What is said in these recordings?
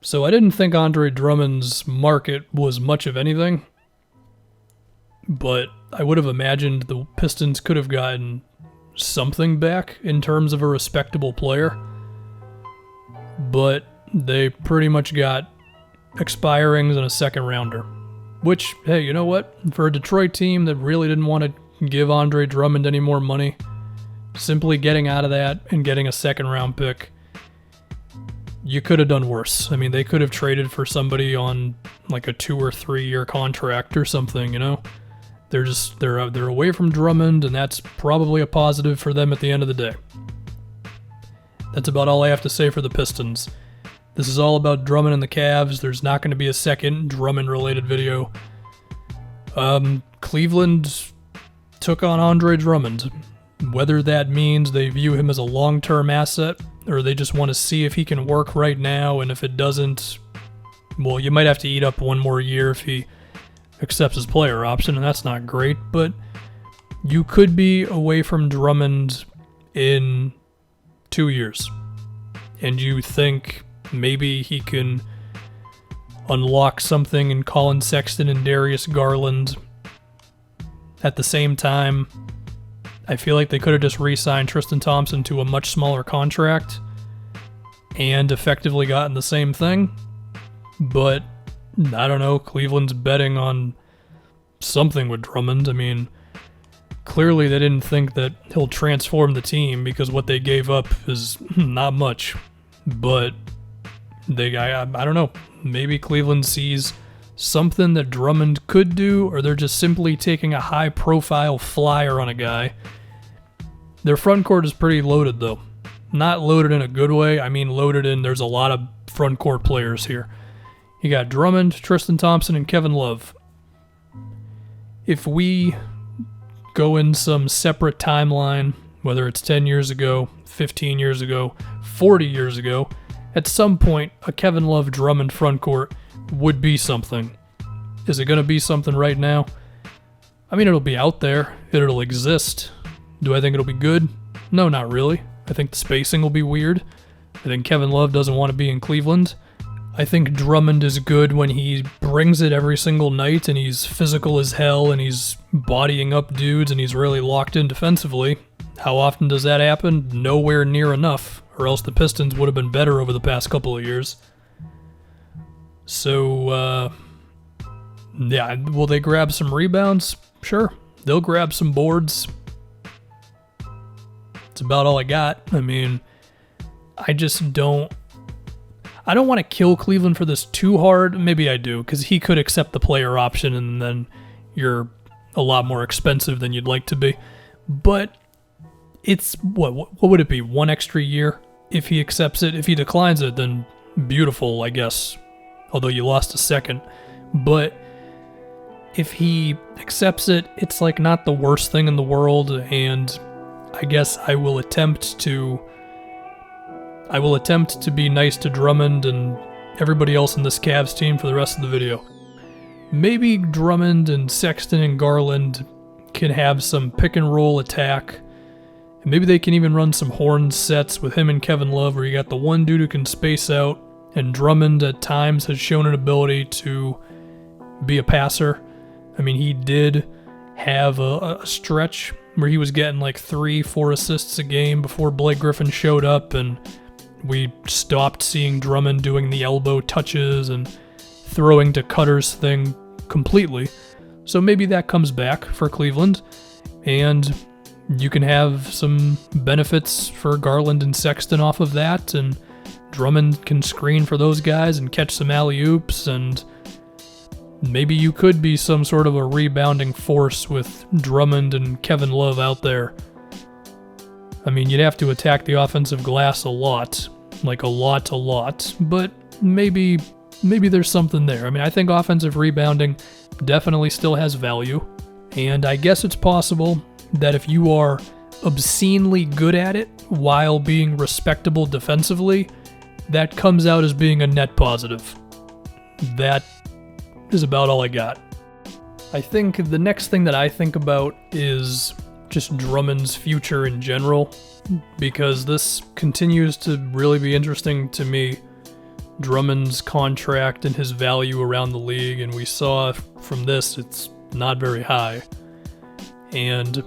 So I didn't think Andre Drummond's market was much of anything, but I would have imagined the Pistons could have gotten something back in terms of a respectable player, but they pretty much got expirings and a second rounder. Which, hey, you know what? For a Detroit team that really didn't want to give Andre Drummond any more money, simply getting out of that and getting a second round pick, you could have done worse. I mean, they could have traded for somebody on like a 2 or 3 year contract or something, you know? They're away from Drummond, and that's probably a positive for them at the end of the day. That's about all I have to say for the Pistons. This is all about Drummond and the Cavs. There's not going to be a second Drummond-related video. Cleveland took on Andre Drummond. Whether that means they view him as a long-term asset, or they just want to see if he can work right now, and if it doesn't, well, you might have to eat up one more year if he accepts his player option, and that's not great, but you could be away from Drummond in 2 years, and you think maybe he can unlock something in Colin Sexton and Darius Garland. At the same time, I feel like they could have just re-signed Tristan Thompson to a much smaller contract and effectively gotten the same thing, but I don't know, Cleveland's betting on something with Drummond. I mean, clearly they didn't think that he'll transform the team because what they gave up is not much. But I don't know, maybe Cleveland sees something that Drummond could do, or they're just simply taking a high-profile flyer on a guy. Their front court is pretty loaded, though. Not loaded in a good way. I mean loaded in there's a lot of front court players here. You got Drummond, Tristan Thompson, and Kevin Love. If we go in some separate timeline, whether it's 10 years ago, 15 years ago, 40 years ago, at some point, a Kevin Love Drummond front court would be something. Is it going to be something right now? I mean, it'll be out there. It'll exist. Do I think it'll be good? No, not really. I think the spacing will be weird. I think Kevin Love doesn't want to be in Cleveland. I think Drummond is good when he brings it every single night and he's physical as hell and he's bodying up dudes and he's really locked in defensively. How often does that happen? Nowhere near enough, or else the Pistons would have been better over the past couple of years. So, yeah, will they grab some rebounds? Sure. They'll grab some boards. It's about all I got. I mean, I don't want to kill Cleveland for this too hard. Maybe I do, because he could accept the player option and then you're a lot more expensive than you'd like to be. But it's, what would it be, 1 extra year if he accepts it? If he declines it, then beautiful, I guess. Although you lost a second. But if he accepts it, it's like not the worst thing in the world, and I guess I will attempt to be nice to Drummond and everybody else in this Cavs team for the rest of the video. Maybe Drummond and Sexton and Garland can have some pick and roll attack. And maybe they can even run some horn sets with him and Kevin Love, where you got the one dude who can space out, and Drummond at times has shown an ability to be a passer. I mean, he did have a stretch where he was getting like 3-4 assists a game before Blake Griffin showed up, and we stopped seeing Drummond doing the elbow touches and throwing to cutters thing completely. So maybe that comes back for Cleveland, and you can have some benefits for Garland and Sexton off of that, and Drummond can screen for those guys and catch some alley-oops, and maybe you could be some sort of a rebounding force with Drummond and Kevin Love out there. I mean, you'd have to attack the offensive glass a lot, like a lot, but maybe there's something there. I mean, I think offensive rebounding definitely still has value, and I guess it's possible that if you are obscenely good at it while being respectable defensively, that comes out as being a net positive. That is about all I got. I think the next thing that I think about is just Drummond's future in general, because this continues to really be interesting to me Drummond's contract and his value around the league, and we saw from this it's not very high. And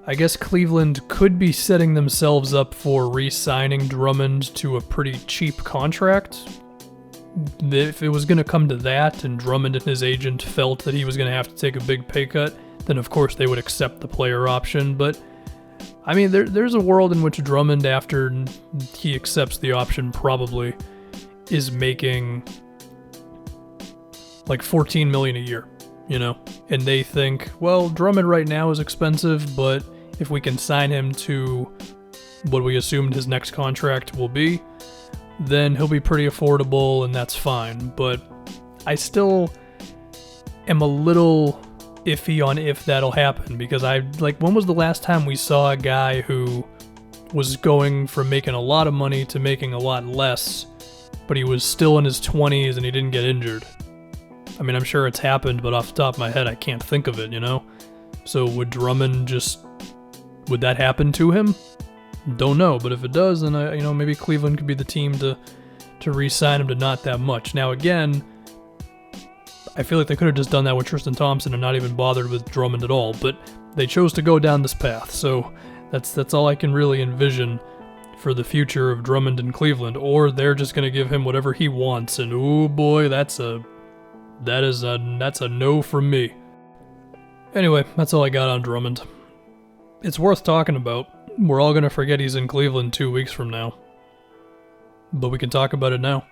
I guess Cleveland could be setting themselves up for re-signing Drummond to a pretty cheap contract. If it was going to come to that and Drummond and his agent felt that he was going to have to take a big pay cut, then of course they would accept the player option. But I mean, there's a world in which Drummond, after he accepts the option, probably is making like $14 million a year, you know? And they think, well, Drummond right now is expensive, but if we can sign him to what we assumed his next contract will be, then he'll be pretty affordable and that's fine. But I still am a little iffy on if that'll happen, because when was the last time we saw a guy who was going from making a lot of money to making a lot less, but he was still in his 20s and he didn't get injured? I mean, I'm sure it's happened, but off the top of my head, I can't think of it, you know? So would that happen to him? Don't know, but if it does, then maybe Cleveland could be the team to re-sign him to not that much. Now again, I feel like they could have just done that with Tristan Thompson and not even bothered with Drummond at all, but they chose to go down this path, so that's all I can really envision for the future of Drummond in Cleveland. Or they're just going to give him whatever he wants, and oh boy, that's a no from me. Anyway, that's all I got on Drummond. It's worth talking about. We're all going to forget he's in Cleveland 2 weeks from now, but we can talk about it now.